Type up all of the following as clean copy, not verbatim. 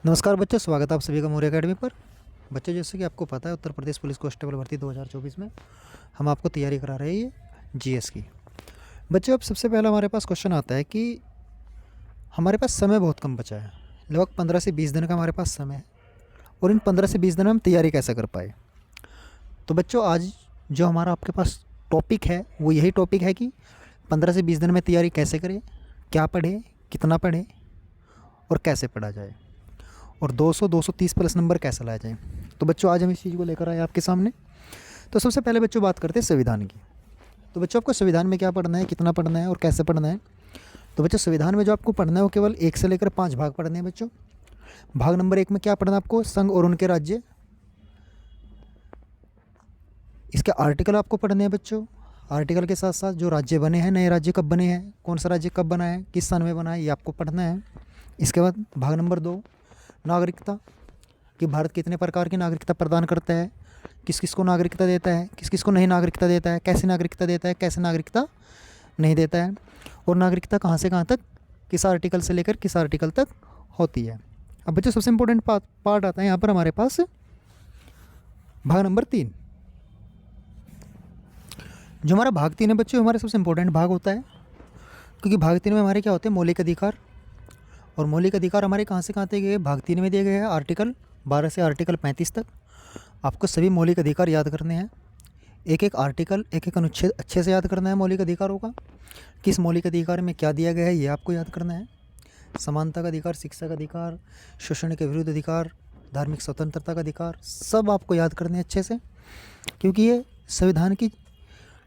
नमस्कार बच्चों, स्वागत है आप सभी का मौर्य अकेडमी पर। बच्चों, जैसे कि आपको पता है, उत्तर प्रदेश पुलिस कांस्टेबल भर्ती 2024 में हम आपको तैयारी करा रहे हैं जीएस की। बच्चों, अब सबसे पहला हमारे पास क्वेश्चन आता है कि हमारे पास समय बहुत कम बचा है। लगभग 15 से 20 दिन का हमारे पास समय है और इन 15 से 20 दिन में हम तैयारी कैसे कर पाए। तो बच्चों, आज जो हमारा आपके पास टॉपिक है वो यही टॉपिक है कि 15 से 20 दिन में तैयारी कैसे करें, क्या पढ़ें, कितना पढ़ें और कैसे पढ़ा जाए, और 200-230 प्लस नंबर कैसे लाए जाएँ। तो बच्चों, आज हम इस चीज़ को लेकर आए आपके सामने। तो सबसे पहले बच्चों बात करते हैं संविधान की। तो बच्चों, आपको संविधान में क्या पढ़ना है, कितना पढ़ना है और कैसे पढ़ना है। तो बच्चों, संविधान में जो आपको पढ़ना है वो केवल 1 से लेकर 5 भाग पढ़ने हैं बच्चों। भाग नंबर 1 में क्या पढ़ना है आपको, संघ और उनके राज्य। इसके आर्टिकल आपको पढ़ने हैं बच्चों। आर्टिकल के साथ साथ जो राज्य बने हैं, नए राज्य कब बने हैं, कौन सा राज्य कब बना है, किस सन में बना है, ये आपको पढ़ना है। इसके बाद भाग नंबर 2, नागरिकता, कि भारत कितने प्रकार की नागरिकता प्रदान करता है, किस किस को नागरिकता देता है, किस किस को नहीं नागरिकता देता है, कैसे नागरिकता देता है, कैसे नागरिकता नहीं देता है, और नागरिकता कहाँ से कहाँ तक, किस आर्टिकल से लेकर किस आर्टिकल तक होती है। अब बच्चों, सबसे इम्पोर्टेंट पार्ट आता है यहाँ पर हमारे पास भाग नंबर 3। जो हमारा भाग 3 है बच्चों, हमारा सबसे इम्पोर्टेंट भाग होता है, क्योंकि भाग 3 में हमारे क्या होते हैं, मौलिक अधिकार। और मौलिक अधिकार हमारे कहाँ से कहाँ तक गए, भाग 3 में दिए गए हैं आर्टिकल 12 से आर्टिकल 35 तक। आपको सभी मौलिक अधिकार याद करने हैं, एक एक आर्टिकल, एक एक अनुच्छेद अच्छे से याद करना है मौलिक अधिकारों का। किस मौलिक अधिकार में क्या दिया गया है ये आपको याद करना है। समानता का अधिकार, शिक्षा का अधिकार, शोषण के विरुद्ध अधिकार, धार्मिक स्वतंत्रता का अधिकार, सब आपको याद करने हैं अच्छे से, क्योंकि ये संविधान की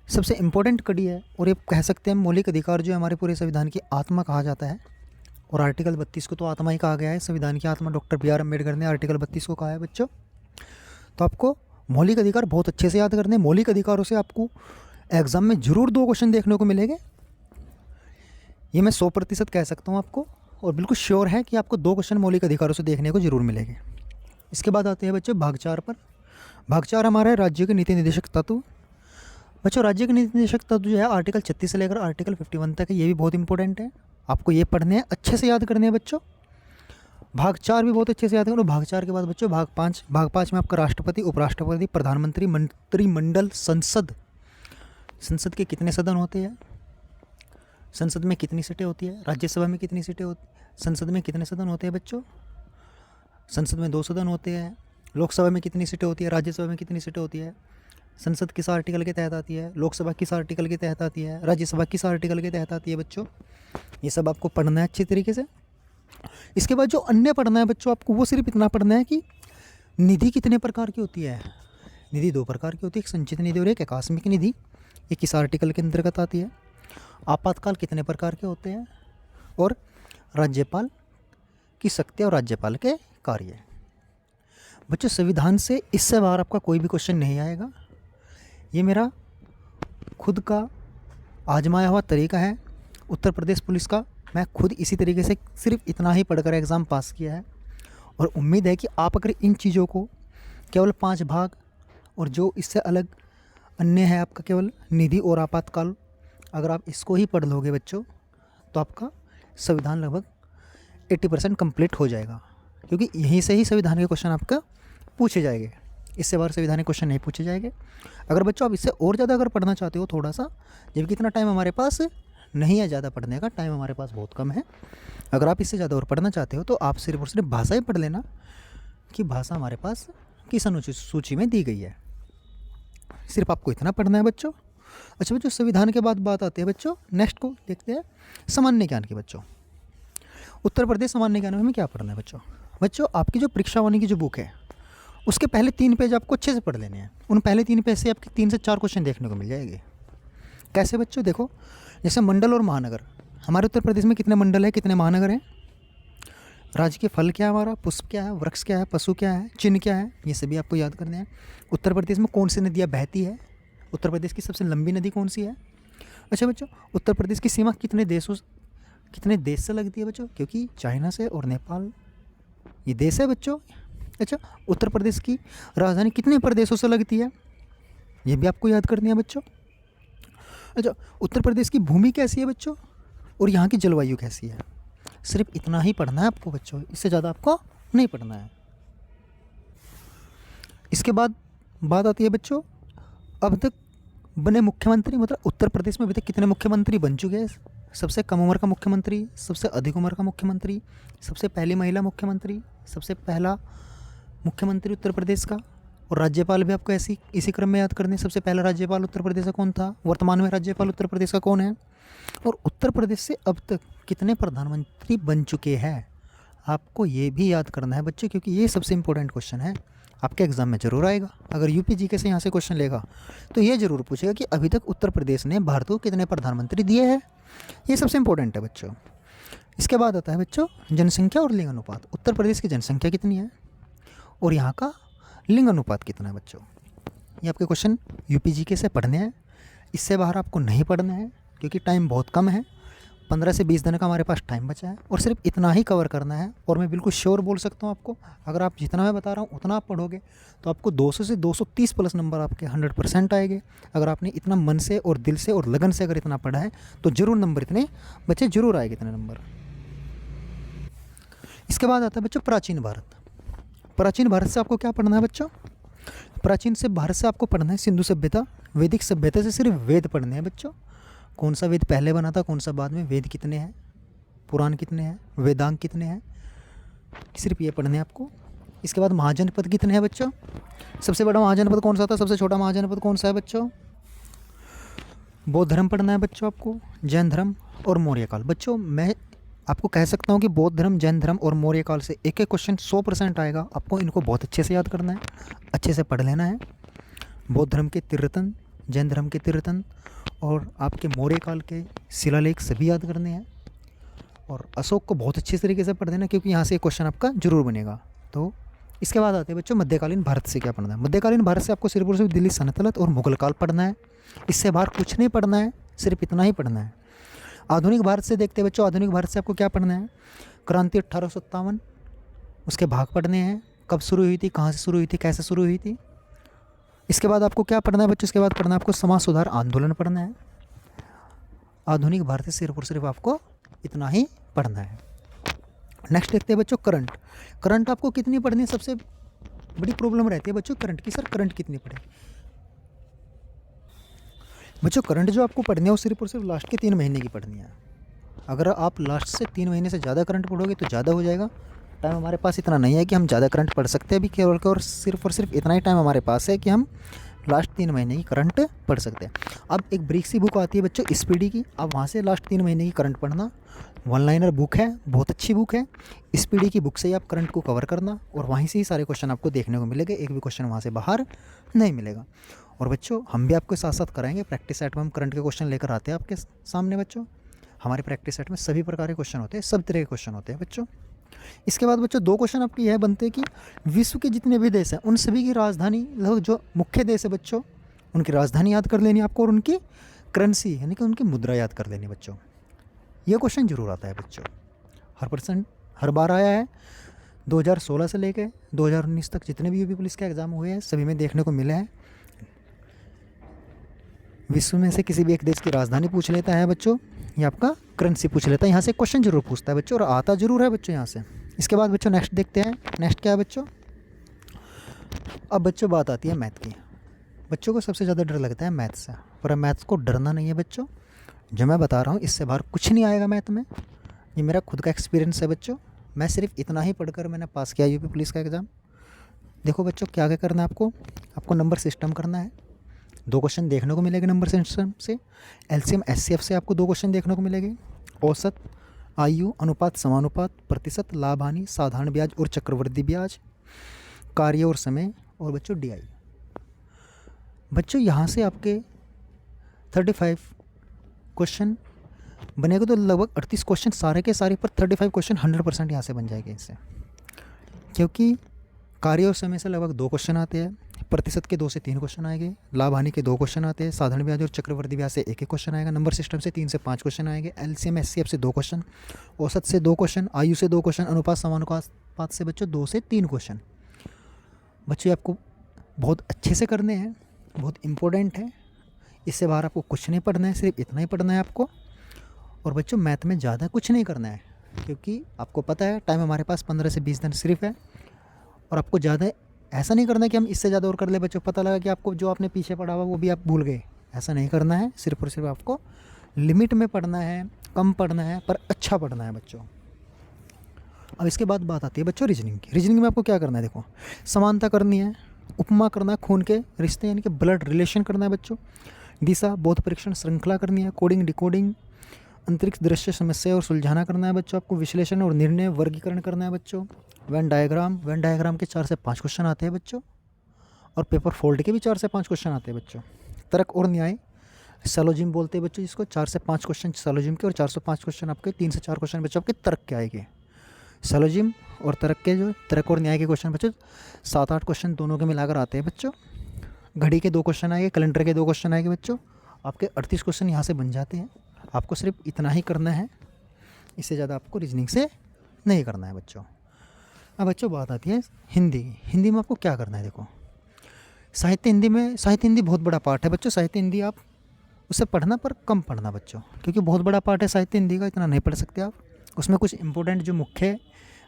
सबसे इम्पोर्टेंट कड़ी है। और ये कह सकते हैं मौलिक अधिकार जो हमारे पूरे संविधान की आत्मा कहा जाता है। और आर्टिकल 32 को तो आत्मा ही कहा गया है, संविधान की आत्मा डॉक्टर बी आर अम्बेडकर ने आर्टिकल 32 को कहा है बच्चों। तो आपको मौलिक अधिकार बहुत अच्छे से याद करने हैं। मौलिक अधिकारों से आपको एग्जाम में जरूर 2 क्वेश्चन देखने को मिलेंगे, ये मैं 100% कह सकता हूँ आपको, और बिल्कुल श्योर है कि आपको 2 क्वेश्चन मौलिक अधिकारों से देखने को जरूर मिलेंगे। इसके बाद आते हैं बच्चों भाग 4 पर। भाग 4 हमारा है राज्य के नीति निर्देशक तत्व। बच्चों, राज्य के नीति निर्देशक तत्व जो है आर्टिकल 36 से लेकर आर्टिकल 51 तक है, ये भी बहुत इंपॉर्टेंट है, आपको ये पढ़ने हैं, अच्छे से याद करने हैं बच्चों। भाग 4 भी बहुत अच्छे से याद करो। भाग 4 के बाद बच्चों भाग 5। भाग 5 में आपका राष्ट्रपति, उपराष्ट्रपति, प्रधानमंत्री, मंत्रिमंडल, संसद। संसद के कितने सदन होते हैं, संसद में कितनी सीटें होती है, राज्यसभा में कितनी सीटें होती, संसद में कितने सदन होते हैं बच्चों। संसद में 2 सदन होते हैं। लोकसभा में कितनी सीटें होती है, राज्यसभा में कितनी सीटें होती है, संसद किस आर्टिकल के तहत आती है, लोकसभा किस आर्टिकल के तहत आती है, राज्यसभा किस आर्टिकल के तहत आती है बच्चों। ये सब आपको पढ़ना है अच्छे तरीके से। इसके बाद जो अन्य पढ़ना है बच्चों, आपको वो सिर्फ इतना पढ़ना है कि निधि कितने प्रकार की होती है। निधि 2 प्रकार की होती है, एक संचित निधि और एक आकस्मिक निधि। ये किस आर्टिकल के अंतर्गत आती है। आपातकाल कितने प्रकार के होते हैं, और राज्यपाल की शक्ति और राज्यपाल के कार्य। बच्चों, संविधान से इससे बाहर आपका कोई भी क्वेश्चन नहीं आएगा। ये मेरा खुद का आजमाया हुआ तरीका है उत्तर प्रदेश पुलिस का। मैं खुद इसी तरीके से सिर्फ इतना ही पढ़कर एग्ज़ाम पास किया है, और उम्मीद है कि आप अगर इन चीज़ों को केवल 5 भाग और जो इससे अलग अन्य है आपका केवल निधि और आपातकाल, अगर आप इसको ही पढ़ लोगे बच्चों, तो आपका संविधान लगभग 80% कंप्लीट हो जाएगा, क्योंकि यहीं से ही संविधान के क्वेश्चन आपका पूछे जाएंगे। इससे बाहर संविधान के क्वेश्चन नहीं पूछे जाएंगे। अगर बच्चों आप इससे और ज़्यादा अगर पढ़ना चाहते हो थोड़ा सा, जबकि इतना टाइम हमारे पास नहीं है, ज़्यादा पढ़ने का टाइम हमारे पास बहुत कम है, अगर आप इससे ज़्यादा और पढ़ना चाहते हो तो आप सिर्फ और सिर्फ भाषा ही पढ़ लेना कि भाषा हमारे पास किस अनुसूची सूची में दी गई है। सिर्फ आपको इतना पढ़ना है बच्चों। अच्छा बच्चों, संविधान के बाद बात आती है बच्चों, नेक्स्ट को देखते हैं सामान्य ज्ञान की। बच्चों, उत्तर प्रदेश सामान्य ज्ञान में हमें क्या पढ़ना है बच्चों। बच्चों, आपकी जो परीक्षा वाणी की जो बुक है उसके पहले 3 पेज आपको अच्छे से पढ़ लेने हैं। उन पहले 3 पेज से आपके 3 से 4 क्वेश्चन देखने को मिल जाएंगे। कैसे बच्चों, देखो, जैसे मंडल और महानगर। हमारे उत्तर प्रदेश में कितने मंडल है, कितने महानगर हैं, राज्य के फल क्या है, हमारा पुष्प क्या है, वृक्ष क्या है, पशु क्या है, चिन्ह क्या है, ये सभी आपको याद करने हैं। उत्तर प्रदेश में कौन सी नदियाँ बहती है, उत्तर प्रदेश की सबसे लंबी नदी कौन सी है। अच्छा बच्चों, उत्तर प्रदेश की सीमा कितने देश से लगती है बच्चों, क्योंकि चाइना से और नेपाल ये देश है बच्चों। अच्छा, उत्तर प्रदेश की राजधानी कितने प्रदेशों से लगती है, ये भी आपको याद करनी है बच्चों। अच्छा, उत्तर प्रदेश की भूमि कैसी है बच्चों, और यहाँ की जलवायु कैसी है। सिर्फ इतना ही पढ़ना है आपको बच्चों, इससे ज़्यादा आपको नहीं पढ़ना है। इसके बाद बात आती है बच्चों, अब तक बने मुख्यमंत्री, मतलब उत्तर प्रदेश में अभी तक कितने मुख्यमंत्री बन चुके हैं। सबसे कम उम्र का मुख्यमंत्री, सबसे अधिक उम्र का मुख्यमंत्री, सबसे पहली महिला मुख्यमंत्री, सबसे पहला मुख्यमंत्री उत्तर प्रदेश का, और राज्यपाल भी आपको ऐसी इसी क्रम में याद करने। सबसे पहला राज्यपाल उत्तर प्रदेश का कौन था, वर्तमान में राज्यपाल उत्तर प्रदेश का कौन है, और उत्तर प्रदेश से अब तक कितने प्रधानमंत्री बन चुके हैं, आपको ये भी याद करना है बच्चों, क्योंकि ये सबसे इंपॉर्टेंट क्वेश्चन है, आपके एग्ज़ाम में ज़रूर आएगा। अगर यूपी जीके से यहाँ से क्वेश्चन लेगा तो ये ज़रूर पूछेगा कि अभी तक उत्तर प्रदेश ने भारत को कितने प्रधानमंत्री दिए हैं, ये सबसे इंपॉर्टेंट है बच्चों। इसके बाद आता है बच्चों जनसंख्या और लिंग अनुपात। उत्तर प्रदेश की जनसंख्या कितनी है और यहाँ का लिंग अनुपात कितना है बच्चों। ये आपके क्वेश्चन यूपी जीके से पढ़ने हैं, इससे बाहर आपको नहीं पढ़ना है क्योंकि टाइम बहुत कम है। 15 से 20 दिन का हमारे पास टाइम बचा है और सिर्फ इतना ही कवर करना है। और मैं बिल्कुल श्योर बोल सकता हूँ आपको, अगर आप जितना मैं बता रहा हूँ उतना आप पढ़ोगे तो आपको 200 से 230 प्लस नंबर आपके 100% आएंगे। अगर आपने इतना मन से और दिल से और लगन से अगर इतना पढ़ा है तो ज़रूर नंबर इतने बच्चे ज़रूर आएंगे, इतने नंबर। इसके बाद आता है बच्चों प्राचीन भारत। प्राचीन भारत से आपको क्या पढ़ना है बच्चों, प्राचीन से भारत से आपको पढ़ना है सिंधु सभ्यता। वैदिक सभ्यता से सिर्फ वेद पढ़ने हैं बच्चों, कौन सा वेद पहले बना था कौन सा बाद में, वेद कितने हैं, पुराण कितने हैं, वेदांग कितने हैं, सिर्फ ये पढ़ने हैं आपको। इसके बाद महाजनपद कितने हैं बच्चों, सबसे बड़ा महाजनपद कौन सा था, सबसे छोटा महाजनपद कौन सा है बच्चों। बौद्ध धर्म पढ़ना है बच्चों आपको, जैन धर्म और मौर्य काल। बच्चों मैं आपको कह सकता हूँ कि बौद्ध धर्म, जैन धर्म और मौर्य काल से एक एक क्वेश्चन 100% आएगा। आपको इनको बहुत अच्छे से याद करना है, अच्छे से पढ़ लेना है। बौद्ध धर्म के तीर्थन, जैन धर्म के तीर्थन और आपके मौर्य काल के शिलालेख सभी याद करने हैं। और अशोक को बहुत अच्छे तरीके से पढ़ देना क्योंकि यहाँ से एक क्वेश्चन आपका जरूर बनेगा। तो इसके बाद आते हैं बच्चों मध्यकालीन भारत से क्या पढ़ना है। मध्यकालीन भारत से आपको सिर्फ और सिर्फ दिल्ली सल्तनत और मुगल काल पढ़ना है, इससे बाहर कुछ नहीं पढ़ना है, सिर्फ इतना ही पढ़ना है। आधुनिक भारत से देखते हैं बच्चों, आधुनिक भारत से आपको क्या पढ़ना है, क्रांति 1857, उसके भाग पढ़ने हैं, कब शुरू हुई थी, कहाँ से शुरू हुई थी, कैसे शुरू हुई थी। इसके बाद आपको क्या पढ़ना है बच्चों, इसके बाद पढ़ना है आपको समाज सुधार आंदोलन पढ़ना है। आधुनिक भारत से सिर्फ और सिर्फ आपको इतना ही पढ़ना है। नेक्स्ट देखते हैं बच्चों करंट। करंट आपको कितनी पढ़नी है, सबसे बड़ी प्रॉब्लम रहती है बच्चों करंट की, सर करंट कितनी पढ़े। बच्चों करंट जो आपको पढ़नी है वो सिर्फ और सिर्फ लास्ट के 3 महीने की पढ़नी है। अगर आप लास्ट से 3 महीने से ज़्यादा करंट पढ़ोगे तो ज़्यादा हो जाएगा। टाइम हमारे पास इतना नहीं है कि हम ज़्यादा करंट पढ़ सकते हैं अभी, केवल और सिर्फ इतना ही टाइम हमारे पास है कि हम लास्ट 3 महीने की करंट पढ़ सकते हैं। अब एक ब्रीक सी बुक आती है बच्चों स्पीडी की, अब वहाँ से लास्ट 3 महीने की करंट पढ़ना। 1 लाइनर बुक है, बहुत अच्छी बुक है। स्पीडी की बुक से ही आप करंट को कवर करना और वहीं से ही सारे क्वेश्चन आपको देखने को मिलेंगे, एक भी क्वेश्चन वहाँ से बाहर नहीं मिलेगा। और बच्चों हम भी आपके साथ साथ कराएंगे प्रैक्टिस सेट में, हम करंट के क्वेश्चन लेकर आते हैं आपके सामने बच्चों। हमारे प्रैक्टिस सेट में सभी प्रकार के क्वेश्चन होते हैं, सब तरह के क्वेश्चन होते हैं बच्चों। इसके बाद बच्चों 2 क्वेश्चन आपके यह बनते हैं कि विश्व के जितने भी देश हैं उन सभी की राजधानी, लगभग जो मुख्य देश है बच्चों उनकी राजधानी याद कर लेनी आपको और उनकी करेंसी यानी कि उनकी मुद्रा याद कर लेनी बच्चों। ये क्वेश्चन जरूर आता है बच्चों, हर बार आया है। 2016 से लेकर 2019 तक जितने भी यूपी पुलिस के एग्ज़ाम हुए हैं सभी में देखने को मिले हैं। विश्व में से किसी भी एक देश की राजधानी पूछ लेता है बच्चों, ये आपका करेंसी पूछ लेता है, यहाँ से क्वेश्चन जरूर पूछता है बच्चों और आता जरूर है बच्चों यहाँ से। इसके बाद बच्चों नेक्स्ट देखते हैं, नेक्स्ट क्या है बच्चों। अब बच्चों बात आती है मैथ की। बच्चों को सबसे ज़्यादा डर लगता है मैथ से, पर मैथ्स को डरना नहीं है बच्चों। जो मैं बता रहा हूँ इससे बाहर कुछ नहीं आएगा मैथ में, ये मेरा खुद का एक्सपीरियंस है बच्चों। मैं सिर्फ इतना ही पढ़कर मैंने पास किया यूपी पुलिस का एग्ज़ाम। देखो बच्चों क्या क्या करना है आपको नंबर सिस्टम करना है। 2 क्वेश्चन देखने को मिलेंगे नंबर सिस्टम से। एलसीएम एचसीएफ से आपको 2 क्वेश्चन देखने को मिलेंगे। औसत, आयु, अनुपात, समानुपात, प्रतिशत, लाभ हानि, साधारण ब्याज और चक्रवृद्धि ब्याज, कार्य और समय और बच्चों डीआई। बच्चों यहाँ से आपके 35 क्वेश्चन बनेगा तो लगभग 38 क्वेश्चन सारे के सारे पर 35 क्वेश्चन 100% यहाँ से बन जाएंगे इससे, क्योंकि कार्य और समय से लगभग 2 क्वेश्चन आते हैं, प्रतिशत के 2 से 3 क्वेश्चन आएंगे, लाभ हानि के 2 क्वेश्चन आते हैं, साधारण ब्याज और चक्रवृद्धि ब्याज से 1 क्वेश्चन आएगा, नंबर सिस्टम से 3 से 5 क्वेश्चन आएंगे, एलसीएम एचसीएफ से 2 क्वेश्चन, औसत से 2 क्वेश्चन, आयु से 2 क्वेश्चन, अनुपात समानुपात से बच्चों 2 से 3 क्वेश्चन। बच्चों आपको बहुत अच्छे से करने हैं, बहुत इंपॉर्टेंट है, इससे बाहर आपको कुछ नहीं पढ़ना है, सिर्फ इतना ही पढ़ना है आपको। और बच्चों मैथ में ज़्यादा कुछ नहीं करना है, क्योंकि आपको पता है टाइम हमारे पास 15 से 20 दिन सिर्फ है। और आपको ज़्यादा ऐसा नहीं करना कि हम इससे ज़्यादा और कर ले बच्चों, पता लगा कि आपको जो आपने पीछे पढ़ा हुआ वो भी आप भूल गए। ऐसा नहीं करना है, सिर्फ और सिर्फ आपको लिमिट में पढ़ना है, कम पढ़ना है पर अच्छा पढ़ना है बच्चों। अब इसके बाद बात आती है बच्चों रीजनिंग की। रीजनिंग में आपको क्या करना है, देखो समानता करनी है, उपमा करना है, खून के रिश्ते यानी कि ब्लड रिलेशन करना है बच्चों, दिशा बोध परीक्षण श्रृंखला करनी है, कोडिंग डिकोडिंग, अंतरिक्ष दृश्य समस्या और सुलझाना करना है बच्चों। आपको विश्लेषण और निर्णय वर्गीकरण करना है बच्चों। वेन डायग्राम के 4 से 5 क्वेश्चन आते हैं बच्चों, और पेपर फोल्ड के भी 4 से 5 क्वेश्चन आते हैं बच्चों। तर्क और न्याय सैलोजिम बोलते हैं बच्चों जिसको, 4 से 5 क्वेश्चन सैलोजिम के और 405 क्वेश्चन आपके 3 से 4 क्वेश्चन बच्चों आपके तर्क के आएंगे। सैलोजिम और तर्क के जो तर्क और न्याय के क्वेश्चन बच्चों 7-8 क्वेश्चन दोनों के मिलाकर आते हैं बच्चों। घड़ी के 2 क्वेश्चन आएंगे, कैलेंडर के 2 क्वेश्चन आएंगे बच्चों। आपके 38 क्वेश्चन यहाँ से बन जाते हैं। आपको सिर्फ इतना ही करना है, इससे ज़्यादा आपको रीजनिंग से नहीं करना है बच्चों। अब बच्चों बात आती है हिंदी। हिंदी में आपको क्या करना है, देखो साहित्य हिंदी बहुत बड़ा पार्ट है बच्चों। साहित्य हिंदी आप उसे पढ़ना पर कम पढ़ना बच्चों, क्योंकि बहुत बड़ा पार्ट है साहित्य हिंदी का, इतना नहीं पढ़ सकते आप। उसमें कुछ इंपॉर्टेंट जो मुख्य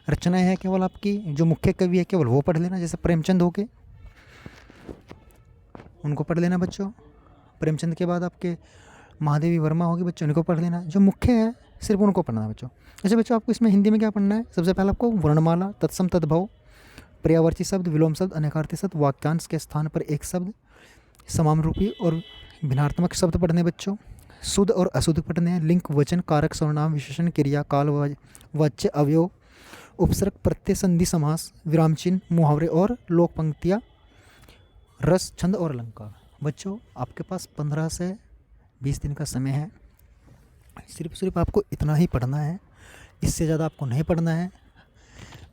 रचनाएं हैं केवल आपकी, जो मुख्य कवि है केवल वो पढ़ लेना, जैसे प्रेमचंद हो के उनको पढ़ लेना बच्चों। प्रेमचंद के बाद आपके महादेवी वर्मा होगी बच्चों, उनको पढ़ लेना। जो मुख्य है सिर्फ उनको पढ़ना है बच्चों। अच्छा बच्चों आपको इसमें हिंदी में क्या पढ़ना है, सबसे पहले आपको वर्णमाला, तत्सम तद्भव, पर्यायवाची शब्द, विलोम शब्द, अनेकार्थी शब्द, वाक्यांश के स्थान पर एक शब्द, समामरूपी और भिन्नात्मक शब्द पढ़ने बच्चों। शुद्ध और अशुद्ध पढ़ने हैं, लिंक वचन कारक सर्वनाम विशेषण क्रिया काल वाच्य अवयव, उपसर्ग प्रत्यय संधि समास, विराम चिन्ह, मुहावरे और लोक पंक्तियाँ, रस छंद और अलंकार। बच्चों आपके पास 15 से 20 दिन का समय है, सिर्फ आपको इतना ही पढ़ना है, इससे ज़्यादा आपको नहीं पढ़ना है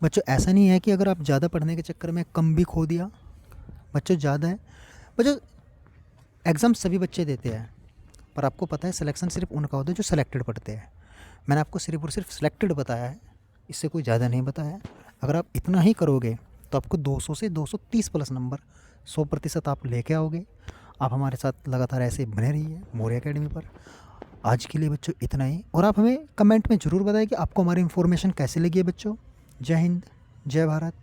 बच्चों। ऐसा नहीं है कि अगर आप ज़्यादा पढ़ने के चक्कर में कम भी खो दिया बच्चों, ज़्यादा है बच्चों। एग्ज़ाम सभी बच्चे देते हैं, पर आपको पता है सिलेक्शन सिर्फ उनका होता है जो सिलेक्टेड पढ़ते हैं। मैंने आपको सिर्फ और सिर्फ सिलेक्टेड बताया है, इससे कोई ज़्यादा नहीं बताया। अगर आप इतना ही करोगे तो आपको 200 से 230 प्लस नंबर 100% आप लेके आओगे। आप हमारे साथ लगातार ऐसे बने रहिए मौर्य एकेडमी पर। आज के लिए बच्चों इतना ही, और आप हमें कमेंट में ज़रूर बताएं कि आपको हमारी इन्फॉर्मेशन कैसे लगी है बच्चों। जय हिंद, जय भारत।